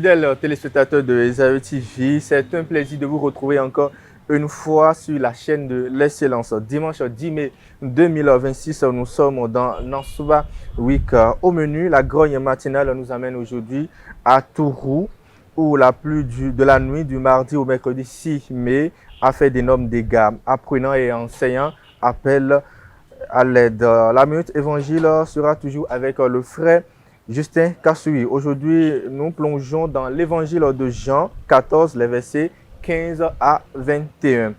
Fidèles téléspectateurs de Esaü TV, c'est un plaisir de vous retrouver encore une fois sur la chaîne de l'excellence. Dimanche 10 mai 2026, nous sommes dans Nansouba Week. Au menu, la grogne matinale nous amène aujourd'hui à Tourou, où la pluie de la nuit du mardi au mercredi 6 mai a fait d'énormes dégâts. Apprenants et enseignants appellent à l'aide. La minute évangile sera toujours avec le frère Justin Kassoui. Aujourd'hui, nous plongeons dans l'évangile de Jean 14, les versets 15 à 21.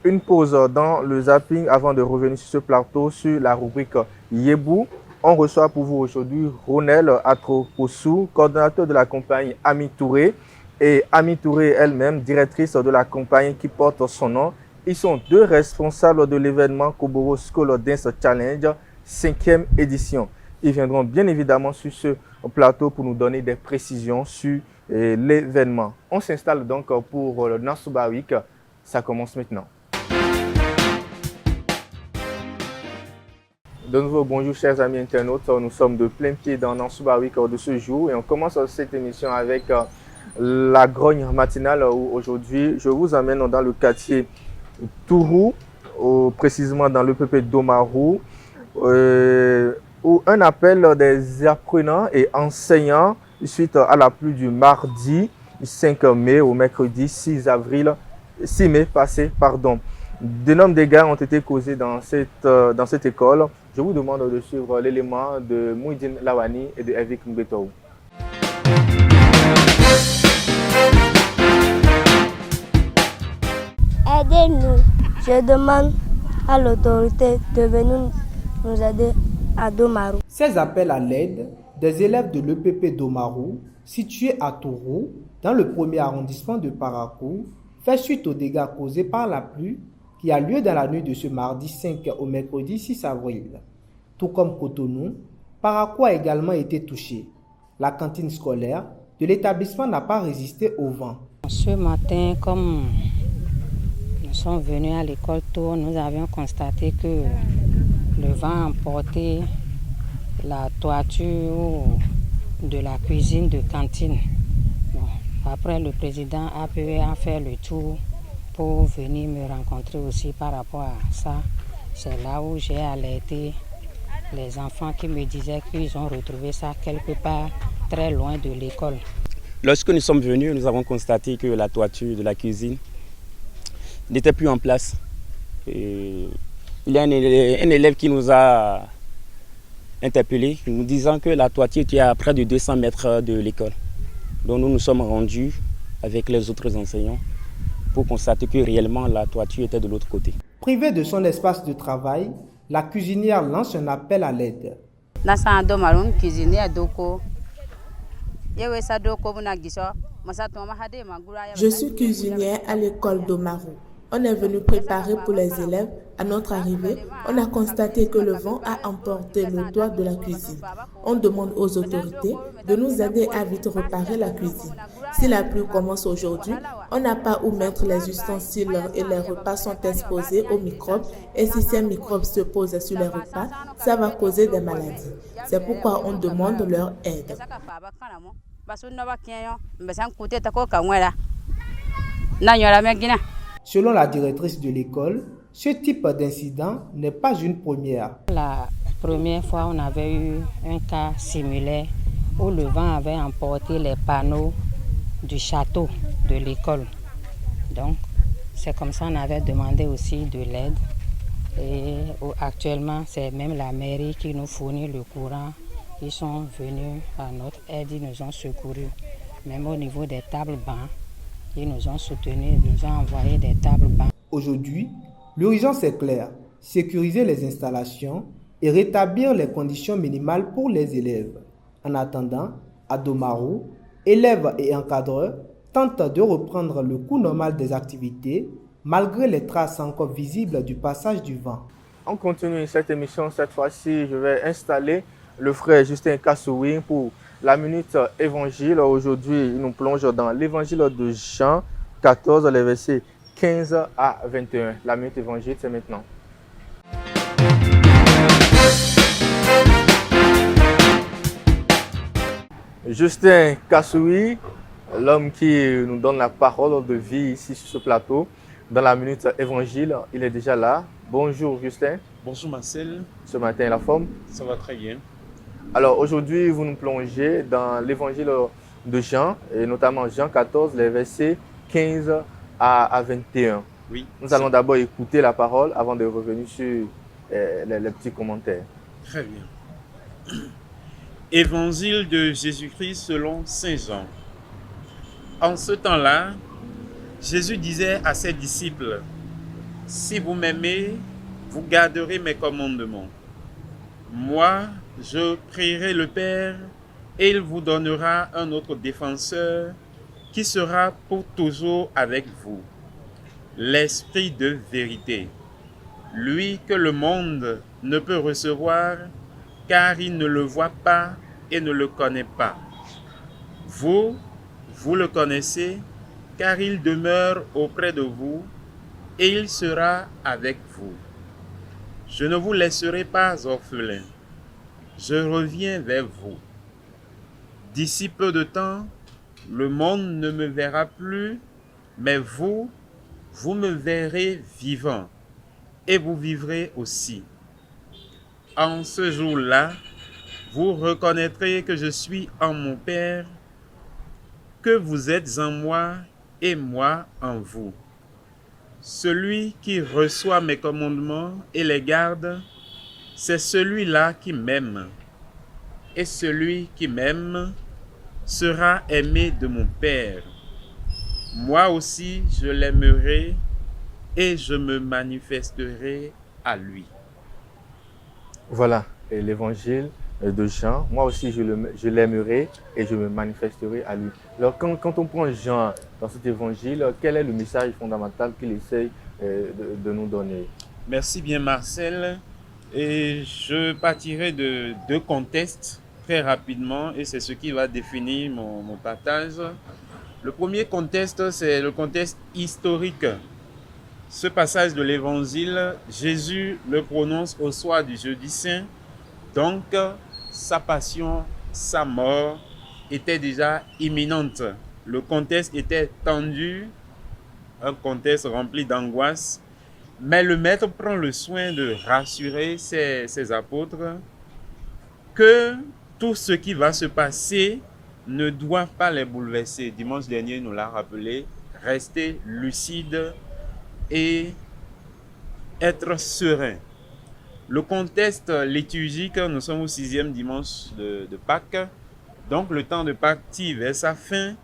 Une pause dans le zapping avant de revenir sur ce plateau sur la rubrique Yebou. On reçoit pour vous aujourd'hui Ronel Atroposou, coordonnateur de la compagnie Ami Touré, et Ami Touré elle-même, directrice de la compagnie qui porte son nom. Ils sont deux responsables de l'événement Koboro School Dance Challenge 5e édition. Ils viendront bien évidemment sur ce plateau pour nous donner des précisions sur l'événement. On s'installe donc pour le Nansouba Week. Ça commence maintenant. De nouveau, bonjour chers amis internautes. Nous sommes de plein pied dans Nansouba Week de ce jour et on commence cette émission avec la grogne matinale où aujourd'hui je vous amène dans le quartier Tourou, précisément dans le PP d'Omarou, où un appel des apprenants et enseignants suite à la pluie du mardi 5 mai au mercredi 6 mai passé. D'énormes dégâts ont été causés dans cette école. Je vous demande de suivre l'élément de Mouidine Lawani et de Evik Mbetou. Aidez-nous. Je demande à l'autorité de venir nous aider à Domarou. Ces appels à l'aide des élèves de l'EPP d'Omarou, situé à Tourou, dans le premier arrondissement de Parakou, fait suite aux dégâts causés par la pluie qui a lieu dans la nuit de ce mardi 5 au mercredi 6 avril. Tout comme Cotonou, Parakou a également été touché. La cantine scolaire de l'établissement n'a pas résisté au vent. Ce matin, comme nous sommes venus à l'école tôt, nous avions constaté que le vent a emporté la toiture de la cuisine de cantine. Bon, après, le président a pu faire le tour pour venir me rencontrer aussi par rapport à ça. C'est là où j'ai alerté les enfants qui me disaient qu'ils ont retrouvé ça quelque part très loin de l'école. Lorsque nous sommes venus, nous avons constaté que la toiture de la cuisine n'était plus en place. Et il y a un élève qui nous a interpellés, nous disant que la toiture était à près de 200 mètres de l'école. Donc nous nous sommes rendus avec les autres enseignants pour constater que réellement la toiture était de l'autre côté. Privée de son espace de travail, la cuisinière lance un appel à l'aide. Je suis cuisinière à l'école d'Omarou. On est venu préparer pour les élèves. À notre arrivée, on a constaté que le vent a emporté le toit de la cuisine. On demande aux autorités de nous aider à vite réparer la cuisine. Si la pluie commence aujourd'hui, on n'a pas où mettre les ustensiles et les repas sont exposés aux microbes. Et si ces microbes se posent sur les repas, ça va causer des maladies. C'est pourquoi on demande leur aide. Selon la directrice de l'école, ce type d'incident n'est pas une première. La première fois, on avait eu un cas similaire où le vent avait emporté les panneaux du château de l'école. Donc, c'est comme ça qu'on avait demandé aussi de l'aide. Et actuellement, c'est même la mairie qui nous fournit le courant. Ils sont venus à notre aide, ils nous ont secourus. Même au niveau des tables bancs, ils nous ont soutenus, ils nous ont envoyé des tables bancs. Aujourd'hui, l'urgence est claire, sécuriser les installations et rétablir les conditions minimales pour les élèves. En attendant, à Domarou, élèves et encadreurs tentent de reprendre le cours normal des activités malgré les traces encore visibles du passage du vent. On continue cette émission. Cette fois-ci, je vais installer le frère Justin Kassoui pour la minute évangile. Aujourd'hui, il nous plonge dans l'évangile de Jean 14, les versets 15 à 21. La minute évangile, c'est maintenant. Justin Kassoui, l'homme qui nous donne la parole de vie ici sur ce plateau, dans la minute évangile. Il est déjà là. Bonjour Justin. Bonjour Marcel. Ce matin, la forme? Ça va très bien. Alors aujourd'hui, vous nous plongez dans l'évangile de Jean, et notamment Jean 14, les versets 15 à 21. Oui. Nous allons d'abord écouter la parole avant de revenir sur les petits commentaires. Très bien. Évangile de Jésus-Christ selon Saint Jean. En ce temps-là, Jésus disait à ses disciples, « Si vous m'aimez, vous garderez mes commandements. Moi, je prierai le Père et il vous donnera un autre défenseur qui sera pour toujours avec vous, l'Esprit de vérité, lui que le monde ne peut recevoir car il ne le voit pas et ne le connaît pas. Vous, vous le connaissez car il demeure auprès de vous et il sera avec vous. Je ne vous laisserai pas orphelins. Je reviens vers vous. D'ici peu de temps, le monde ne me verra plus, mais vous, vous me verrez vivant et vous vivrez aussi. En ce jour-là, vous reconnaîtrez que je suis en mon Père, que vous êtes en moi et moi en vous. Celui qui reçoit mes commandements et les garde, c'est celui-là qui m'aime. Et celui qui m'aime sera aimé de mon Père. Moi aussi, je l'aimerai et je me manifesterai à lui. » Voilà l'évangile de Jean. Moi aussi, je l'aimerai et je me manifesterai à lui. Alors, quand on prend Jean dans cet évangile, quel est le message fondamental qu'il essaye de nous donner? Merci bien Marcel. Et je partirai de deux contextes très rapidement et c'est ce qui va définir mon partage. Le premier contexte, c'est le contexte historique. Ce passage de l'évangile, Jésus le prononce au soir du jeudi saint. Donc, sa passion, sa mort était déjà imminente. Le contexte était tendu, un contexte rempli d'angoisse. Mais le Maître prend le soin de rassurer ses apôtres que tout ce qui va se passer ne doit pas les bouleverser. Dimanche dernier, il nous l'a rappelé, rester lucide et être serein. Le contexte liturgique, nous sommes au 6e dimanche de Pâques, donc le temps de Pâques tire vers sa fin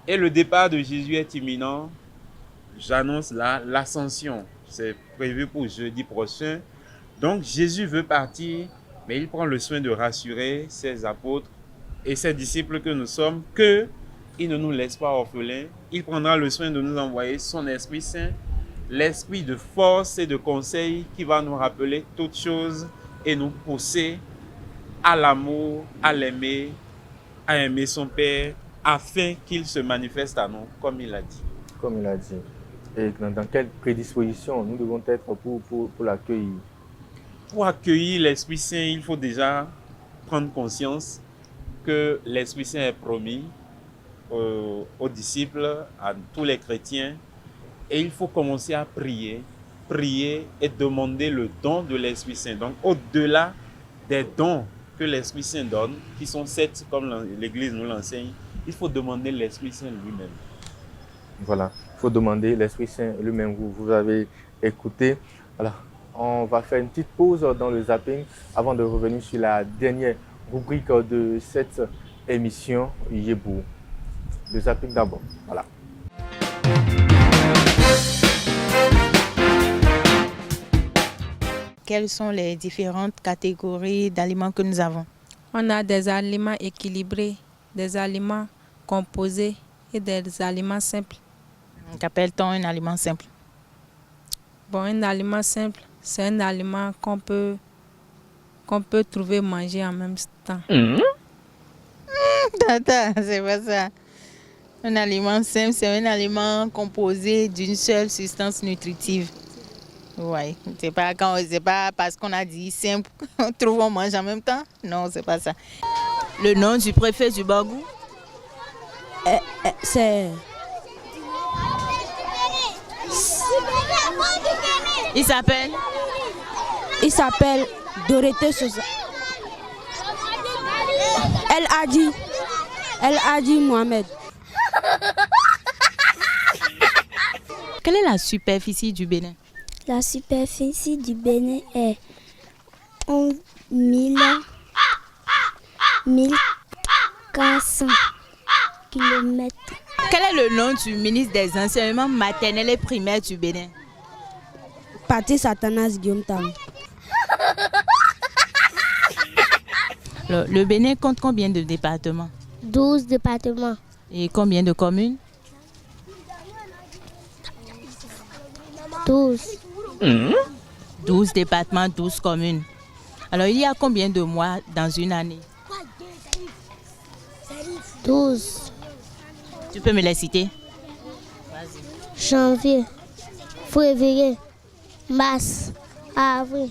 et le départ de Jésus est imminent. J'annonce là l'ascension, c'est prévu pour jeudi prochain. Donc Jésus veut partir, mais il prend le soin de rassurer ses apôtres et ses disciples que nous sommes, qu'il ne nous laisse pas orphelins. Il prendra le soin de nous envoyer son Esprit Saint, l'esprit de force et de conseil qui va nous rappeler toutes choses et nous pousser à l'amour, à l'aimer, à aimer son Père, afin qu'il se manifeste à nous, comme il a dit. Comme il a dit. Et dans quelle prédisposition nous devons être pour l'accueillir? Pour accueillir l'Esprit Saint, il faut déjà prendre conscience que l'Esprit Saint est promis aux disciples, à tous les chrétiens. Et il faut commencer à prier et demander le don de l'Esprit Saint. Donc, au-delà des dons que l'Esprit Saint donne, qui sont 7, comme l'Église nous l'enseigne, il faut demander l'Esprit Saint lui-même. Voilà, il faut demander l'Esprit Saint lui-même. Vous avez écouté. Alors, on va faire une petite pause dans le zapping avant de revenir sur la dernière rubrique de cette émission, Yébou. Le zapping d'abord. Voilà. Quelles sont les différentes catégories d'aliments que nous avons? On a des aliments équilibrés, des aliments composés et des aliments simples. Qu'appelle-t-on un aliment simple? Bon, un aliment simple, c'est un aliment qu'on peut trouver manger en même temps. Tata, c'est pas ça. Un aliment simple, c'est un aliment composé d'une seule substance nutritive. Oui, c'est pas parce qu'on a dit simple, on trouve on mange en même temps. Non, c'est pas ça. Le nom du préfet du Bagou? C'est Il s'appelle il s'appelle Dorothée Sosa. Elle a dit Mohamed. Quelle est la superficie du Bénin? La superficie du Bénin est 11 1400 km. Quel est le nom du ministre des enseignements maternels et primaires du Bénin? Patrice Athanas Guillaume Tam. Le Bénin compte combien de départements? 12 départements. Et combien de communes? 12. 12 départements, 12 communes. Alors, il y a combien de mois dans une année? 12. Tu peux me les citer? Janvier, février, mars, avril,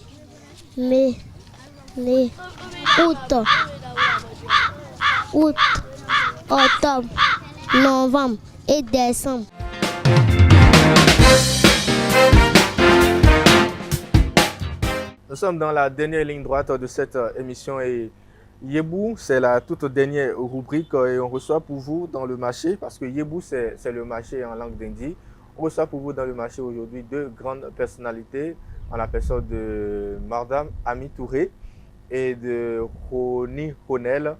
mai, août, octobre, novembre et décembre. Nous sommes dans la dernière ligne droite de cette émission et Yébou, c'est la toute dernière rubrique et on reçoit pour vous dans le marché, parce que Yébou, c'est le marché en langue d'Indie. On reçoit pour vous dans le marché aujourd'hui deux grandes personnalités en la personne de Madame Ami Touré et de Roni Ronel.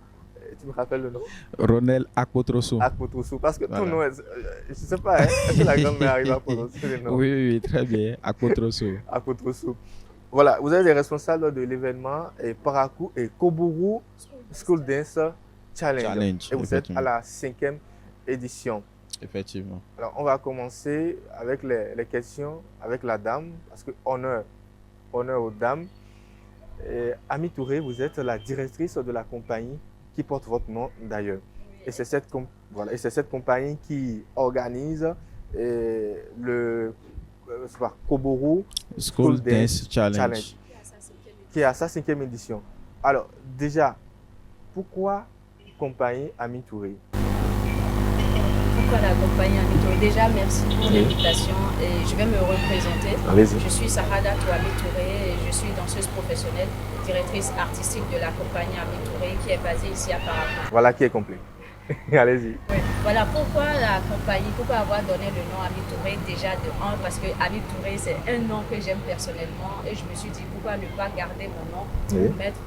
Tu me rappelles le nom? Ronel Akpotroso. Akpotroso, parce que Voilà. ton nom, je ne sais pas, hein, est-ce que la grand-mère arrive à prononcer le nom? Oui, très bien. Akpotroso. Akpotroso. Voilà, vous êtes les responsables de l'événement Parakou et Kobourou School Dance Challenge. Et vous êtes à la 5e édition. Effectivement. Alors, on va commencer avec les questions avec la dame, parce que honneur aux dames. Ami Touré, vous êtes la directrice de la compagnie qui porte votre nom d'ailleurs. Et c'est cette compagnie qui organise le Kobourou School Dance Challenge, qui est à sa 5e édition. Alors, déjà, pourquoi compagnie Ami Touré? Pourquoi la compagnie Ami Touré? Déjà, merci pour l'invitation et je vais me représenter. Allez-y. Je suis Sarada Touami Touré et je suis danseuse professionnelle, directrice artistique de la compagnie Ami Touré qui est basée ici à Parakou. Voilà qui est complet. Allez-y. Oui. Voilà pourquoi la compagnie, pourquoi avoir donné le nom Ami Touré déjà de 1, parce que Ami Touré c'est un nom que j'aime personnellement et je me suis dit pourquoi ne pas garder mon nom pour mettre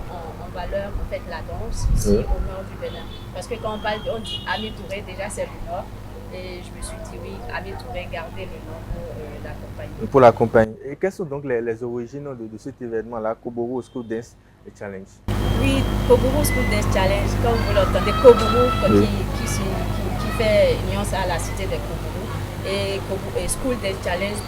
en valeur en fait la danse ici au nord du Bénin. Parce que quand on dit Ami Touré, déjà c'est le nord et je me suis dit oui, Ami Touré, garder le nom pour la compagnie. Pour la compagnie. Et quelles sont donc les origines de cet événement-là, Kobourou School Dance Challenge? Oui, Kobourou School Dance Challenge, comme vous l'entendez, Kobourou qui fait nuance à la cité des Kobourou et School Dance Challenge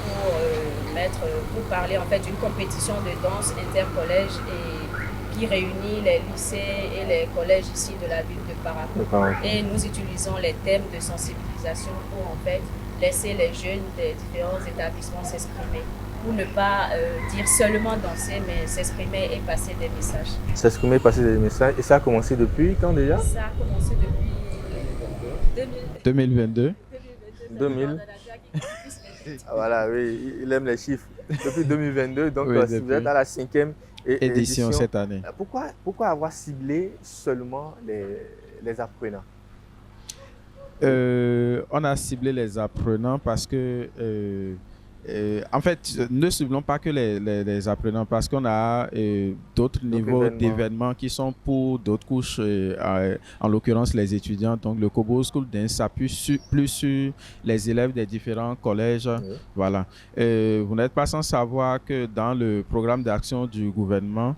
pour parler en fait d'une compétition de danse intercollège et qui réunit les lycées et les collèges ici de la ville de Parakou. Et nous utilisons les thèmes de sensibilisation pour en fait laisser les jeunes des différents établissements s'exprimer. Pour ne pas dire seulement danser, mais s'exprimer et passer des messages. S'exprimer et passer des messages. Et ça a commencé depuis quand déjà? Ça a commencé depuis 2022. 2000. Voilà, oui, il aime les chiffres. Depuis 2022, donc Oui, si vous êtes à la 5e édition cette année. Pourquoi avoir ciblé seulement les apprenants? On a ciblé les apprenants parce que en fait, ne ciblons pas que les apprenants parce qu'on a d'autres niveaux d'événements qui sont pour d'autres couches, en l'occurrence les étudiants. Donc le Kobourou School Dance s'appuie plus sur les élèves des différents collèges. Voilà. Vous n'êtes pas sans savoir que dans le programme d'action du gouvernement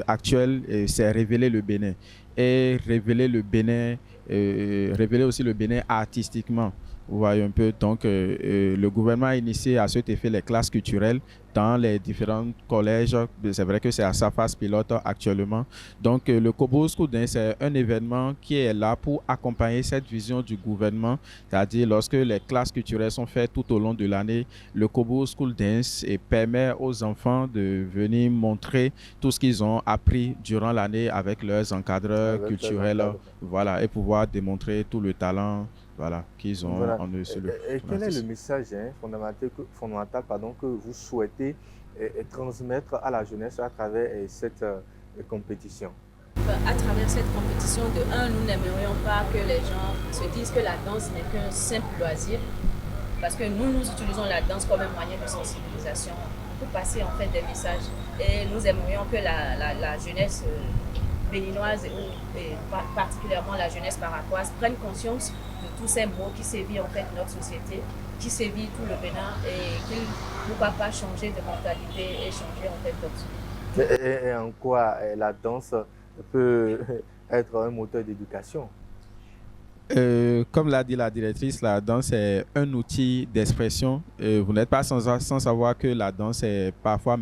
actuel, c'est révéler le Bénin. Et révéler le Bénin, révéler aussi le Bénin artistiquement. Vous voyez un peu, donc le gouvernement a initié à cet effet les classes culturelles dans les différents collèges. C'est vrai que c'est à sa phase pilote actuellement. Donc le Kobo School Dance, c'est un événement qui est là pour accompagner cette vision du gouvernement, c'est-à-dire lorsque les classes culturelles sont faites tout au long de l'année, le Kobo School Dance permet aux enfants de venir montrer tout ce qu'ils ont appris durant l'année avec leurs encadreurs culturels, voilà, et pouvoir démontrer tout le talent, voilà, qu'ils ont en eux. Et quel est le message fondamental que vous souhaitez transmettre à la jeunesse à travers cette compétition? À travers cette compétition, nous n'aimerions pas que les gens se disent que la danse n'est qu'un simple loisir, parce que nous utilisons la danse comme un moyen de sensibilisation pour passer en fait des messages. Et nous aimerions que la jeunesse béninoise et particulièrement la jeunesse paraquoise prenne conscience de tous ces maux qui sévissent en fait notre société, qui sévit tout le Bénin, et qu'ils ne pourra pas changer de mentalité et changer en fait d'optique. Et en quoi la danse peut être un moteur d'éducation? Comme l'a dit la directrice, la danse est un outil d'expression. Vous n'êtes pas sans savoir que la danse est parfois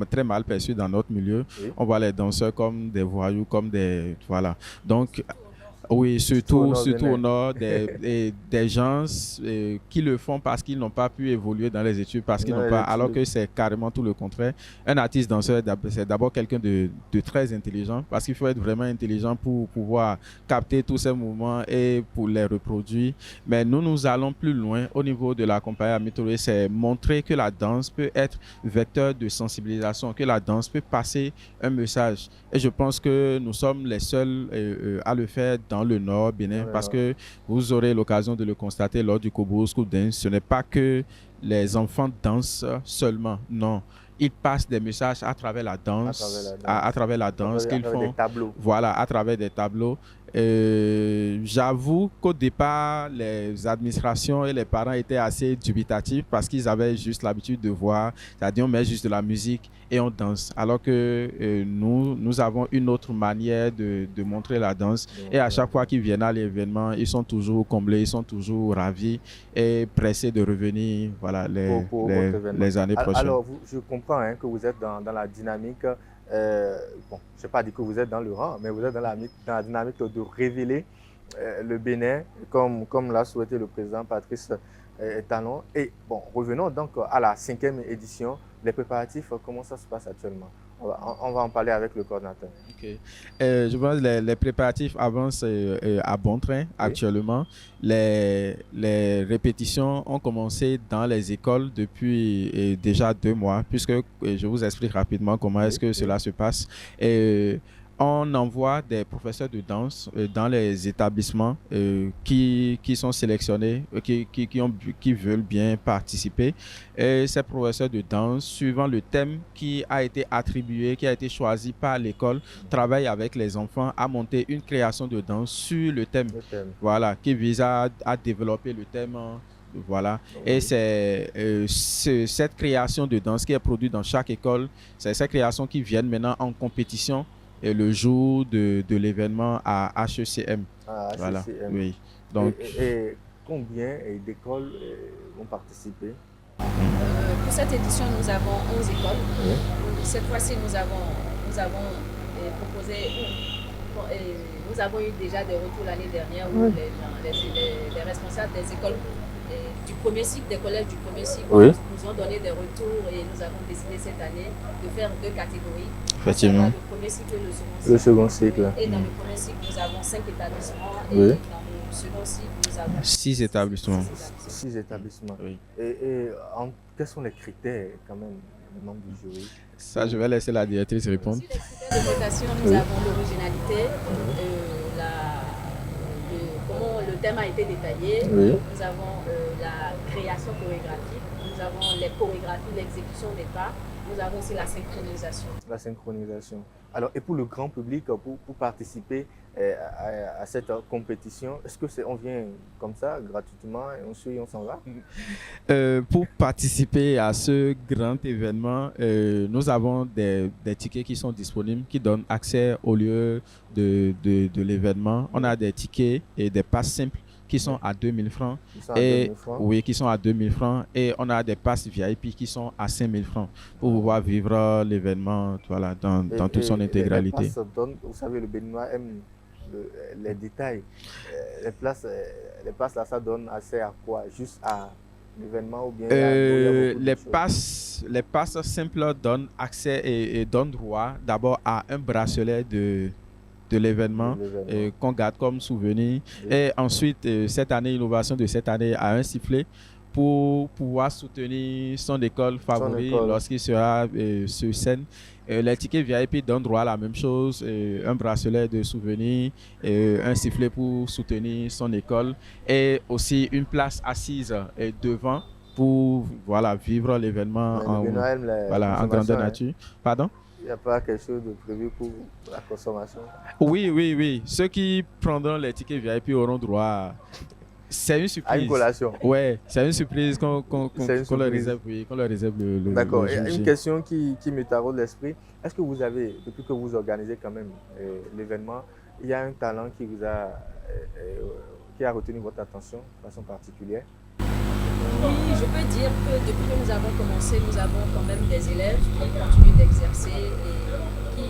très mal perçue dans notre milieu. Oui. On voit les danseurs comme des voyous, comme des... Voilà. Donc, oui, surtout au nord, des gens qui le font parce qu'ils n'ont pas pu évoluer dans les études, parce qu'ils n'ont pas, alors que c'est carrément tout le contraire. Un artiste danseur, c'est d'abord quelqu'un de très intelligent, parce qu'il faut être vraiment intelligent pour pouvoir capter tous ces mouvements et pour les reproduire. Mais nous allons plus loin au niveau de la compagnie Amitore, c'est montrer que la danse peut être vecteur de sensibilisation, que la danse peut passer un message. Et je pense que nous sommes les seuls à le faire dans le Nord Bénin, parce que vous aurez l'occasion de le constater lors du Kobo School Dance. Ce n'est pas que les enfants dansent seulement, non. Ils passent des messages à travers la danse, à travers la danse qu'ils font. Des tableaux. Voilà, à travers des tableaux. J'avoue qu'au départ, les administrations et les parents étaient assez dubitatifs parce qu'ils avaient juste l'habitude de voir, c'est-à-dire on met juste de la musique et on danse. Alors que nous avons une autre manière de montrer la danse. Et à chaque fois qu'ils viennent à l'événement, ils sont toujours comblés, ils sont toujours ravis et pressés de revenir, voilà, les années prochaines. Alors, je comprends que vous êtes dans la dynamique. Bon, je n'ai pas dit que vous êtes dans le rang, mais vous êtes dans la dynamique de révéler le Bénin, comme l'a souhaité le président Patrice Talon. Et bon, revenons donc à la 5e édition. Les préparatifs, comment ça se passe actuellement? On va en parler avec le coordinateur. Okay. Je pense que les préparatifs avancent à bon train actuellement. Les répétitions ont commencé dans les écoles depuis déjà 2 mois, puisque je vous explique rapidement comment est-ce que cela se passe. On envoie des professeurs de danse dans les établissements qui sont sélectionnés, qui veulent bien participer. Et ces professeurs de danse, suivant le thème qui a été attribué, qui a été choisi par l'école, travaillent avec les enfants à monter une création de danse sur le thème. Voilà, qui vise à développer le thème. Voilà, et c'est cette création de danse qui est produite dans chaque école. C'est ces créations qui viennent maintenant en compétition et le jour de l'événement à HECM. Voilà. Oui. Donc, et combien d'écoles vont participer? Pour cette édition, nous avons 11 écoles. Oui. Cette fois-ci, nous avons proposé, nous avons eu déjà des retours l'année dernière où les responsables des écoles du premier cycle, des collèges du premier cycle, nous ont donné des retours, et nous avons décidé cette année de faire 2 catégories. Effectivement. Le premier cycle et le second cycle. Et dans le premier cycle, nous avons 5 établissements, et dans le second cycle, nous avons 6 établissements. 6 établissements. Oui. Et quels sont les critères quand même, le nombre du jury? Ça, je vais laisser la directrice répondre. Sur les critères de notation, nous avons l'originalité, comment le thème a été détaillé, nous avons la création chorégraphique, nous avons les chorégraphies, l'exécution des pas, nous avons aussi la synchronisation. La synchronisation. Alors, et pour le grand public, pour participer à cette compétition, est-ce que on vient comme ça, gratuitement, et on suit, on s'en va? Pour participer à ce grand événement, nous avons des tickets qui sont disponibles, qui donnent accès au lieu de l'événement. On a des tickets et des passes simples qui sont à 2000 francs. Qui sont à 2000 francs. Oui, qui sont à 2000 francs. Et on a des passes VIP qui sont à 5000 francs pour pouvoir vivre l'événement voilà, dans toute son intégralité. Les places donnent, vous savez, le Béninois aime les détails. Les places là, ça donne accès à quoi? Juste à l'événement ou bien les passes simples donnent accès et donnent droit d'abord à un bracelet de l'événement qu'on garde comme souvenir. Oui. Et ensuite, cette année, l'innovation de cette année a un sifflet pour pouvoir soutenir son école favorite lorsqu'il sera sur scène. Les tickets VIP donnent droit à la même chose, un bracelet de souvenir, un sifflet pour soutenir son école et aussi une place assise devant pour voilà, vivre l'événement en grandeur nature. Pardon? Il n'y a pas quelque chose de prévu pour la consommation? Oui. Ceux qui prendront les tickets VIP auront droit c'est une surprise. À une collation? Ouais, c'est une surprise qu'on leur réserve, qu'on leur réserve le D'accord. Une question qui me taraude l'esprit. Est-ce que vous avez, depuis que vous organisez quand même l'événement, il y a un talent qui vous a, qui a retenu votre attention de façon particulière? Oui, je peux dire que depuis que nous avons commencé, nous avons quand même des élèves qui continuent d'exercer et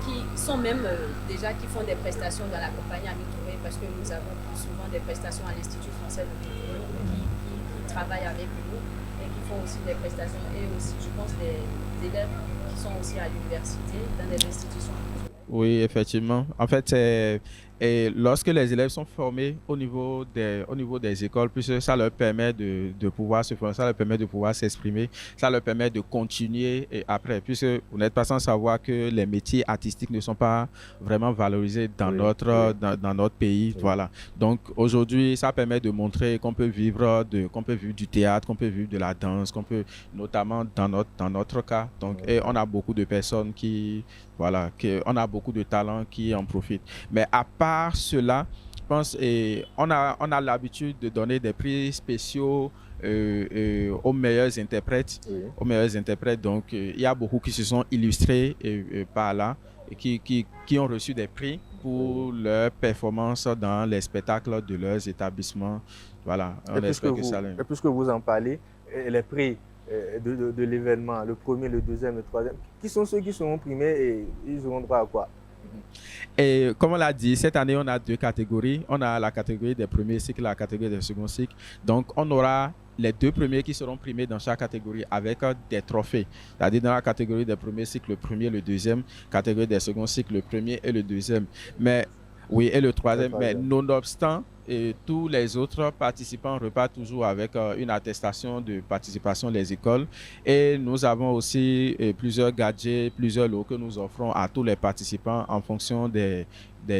qui sont même déjà qui font des prestations dans la compagnie Ami Touré parce que nous avons plus souvent des prestations à l'Institut français de Touré qui travaillent avec nous et qui font aussi des prestations et aussi je pense des élèves qui sont aussi à l'université dans des institutions. Oui, effectivement. En fait, et lorsque les élèves sont formés au niveau des écoles, puisque ça leur permet de pouvoir se former, ça leur permet de pouvoir s'exprimer, ça leur permet de continuer et après, puisque vous n'êtes pas sans savoir que les métiers artistiques ne sont pas vraiment valorisés dans notre pays. Oui. Voilà. Donc aujourd'hui, ça permet de montrer qu'on peut vivre du théâtre, qu'on peut vivre de la danse, qu'on peut notamment dans notre cas. Donc, et on a beaucoup de personnes on a beaucoup de talents qui en profitent. Mais à part cela, je pense on a l'habitude de donner des prix spéciaux aux meilleurs interprètes. Oui. Aux meilleurs interprètes. Donc, il y a beaucoup qui se sont illustrés par là et qui ont reçu des prix pour leur performance dans les spectacles de leurs établissements. Voilà. Et puisque vous en parlez, les prix de l'événement, le premier, le deuxième, le troisième, qui sont ceux qui seront primés et ils auront droit à quoi? Et comme on l'a dit, cette année, on a 2 catégories. On a la catégorie des premiers cycles et la catégorie des seconds cycles. Donc, on aura les 2 premiers qui seront primés dans chaque catégorie avec des trophées. C'est-à-dire dans la catégorie des premiers cycles, le premier, le deuxième. Catégorie des seconds cycles, le premier et le deuxième. Oui, et le troisième. Mais nonobstant, tous les autres participants repartent toujours avec une attestation de participation des écoles. Et nous avons aussi plusieurs gadgets, plusieurs lots que nous offrons à tous les participants en fonction des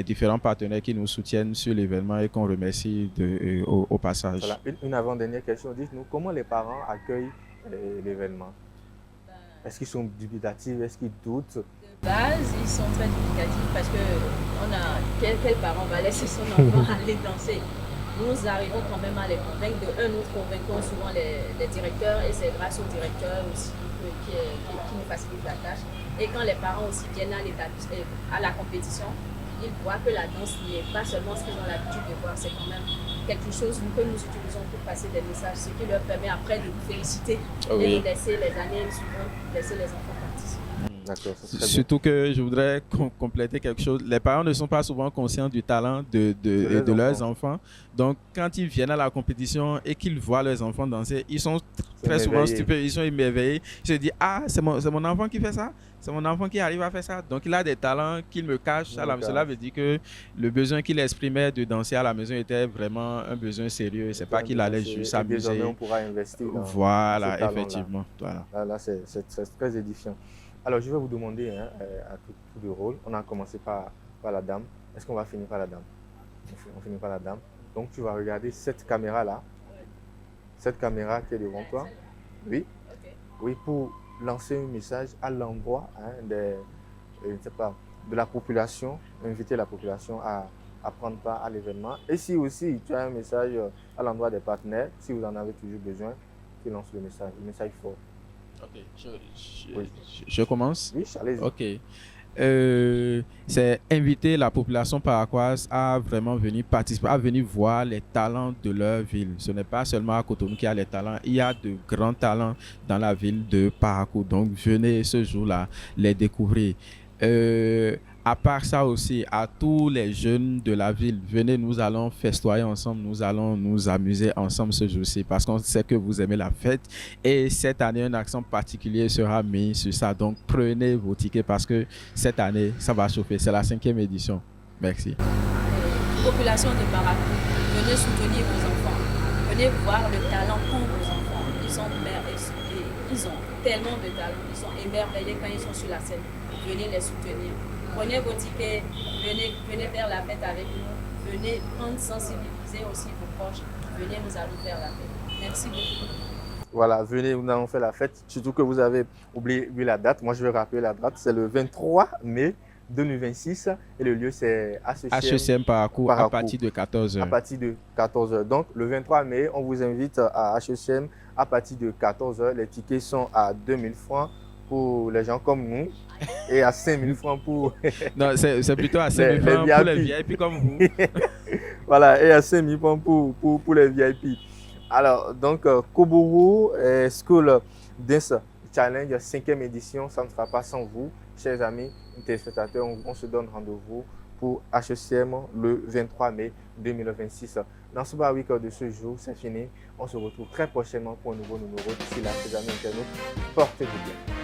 différents partenaires qui nous soutiennent sur l'événement et qu'on remercie au passage. Voilà. Une avant-dernière question. Dites-nous, comment les parents accueillent l'événement? Est-ce qu'ils sont dubitatifs? Est-ce qu'ils doutent? De base, ils sont très dubitatifs parce que on a quel parent va laisser son enfant aller danser? Nous arrivons quand même à les convaincre. Nous convainquons souvent les directeurs et c'est grâce aux directeurs aussi qui nous facilitent la tâche. Et quand les parents aussi viennent à la compétition, ils voient que la danse n'est pas seulement ce qu'ils ont l'habitude de voir, c'est quand même quelque chose que nous utilisons pour passer des messages, ce qui leur permet après de nous féliciter et de laisser les années suivantes, laisser les enfants participer. Surtout que je voudrais compléter quelque chose. Les parents ne sont pas souvent conscients du talent de leurs enfants. Donc, quand ils viennent à la compétition et qu'ils voient leurs enfants danser, ils sont très souvent stupéfaits, ils sont émerveillés. Ils se disent, ah, c'est mon enfant qui fait ça? C'est mon enfant qui arrive à faire ça. Donc, il a des talents qu'il me cache. Cela veut dire que le besoin qu'il exprimait de danser à la maison était vraiment un besoin sérieux. C'est pas qu'il allait juste s'amuser. Désormais, on pourra investir dans voilà, effectivement. Voilà. Là, c'est très édifiant. Alors, je vais vous demander à tout de rôle. On a commencé par la dame. Est-ce qu'on va finir par la dame? On finit par la dame. Donc, tu vas regarder cette caméra-là. Cette caméra qui est devant toi. Oui. Oui, pour lancer un message à l'endroit de la population, inviter la population à prendre part à l'événement. Et si aussi tu as un message à l'endroit des partenaires, si vous en avez toujours besoin, tu lances le message fort. Ok, je commence? Oui, allez-y. Ok. c'est inviter la population paraquoise à vraiment venir participer, à venir voir les talents de leur ville. Ce n'est pas seulement à Cotonou qu'il y a les talents, il y a de grands talents dans la ville de Parakou. Donc venez ce jour-là les découvrir. À part ça aussi, à tous les jeunes de la ville, venez, nous allons festoyer ensemble, nous allons nous amuser ensemble ce jour-ci parce qu'on sait que vous aimez la fête et cette année, un accent particulier sera mis sur ça. Donc, prenez vos tickets parce que cette année, ça va chauffer. C'est la 5e édition. Merci. Population de Parakou, venez soutenir vos enfants. Venez voir le talent qu'ont vos enfants. Ils ont tellement de talent. Ils sont émerveillés quand ils sont sur la scène. Venez les soutenir. Prenez vos tickets, venez faire la fête avec nous, venez sensibiliser aussi vos proches, venez, nous allons faire la fête. Merci beaucoup. Voilà, venez, nous allons faire la fête, surtout que vous avez oublié la date. Moi, je vais rappeler la date, c'est le 23 mai 2026 et le lieu, c'est HECM Parakou à partir de 14h. À partir de 14h. Donc, le 23 mai, on vous invite à HECM à partir de 14h. Les tickets sont à 2000 francs pour les gens comme nous et à 5000 francs pour... Non, c'est plutôt à 5000 francs pour les VIP comme vous. Voilà, et à 5000 francs pour les VIP. Alors, donc, Kobourou School Dance Challenge 5e édition, ça ne sera pas sans vous, chers amis téléspectateurs. On se donne rendez-vous pour HECM le 23 mai 2026. Dans ce bar week de ce jour, c'est fini. On se retrouve très prochainement pour un nouveau numéro. D'ici là, chers amis internautes, portez-vous bien.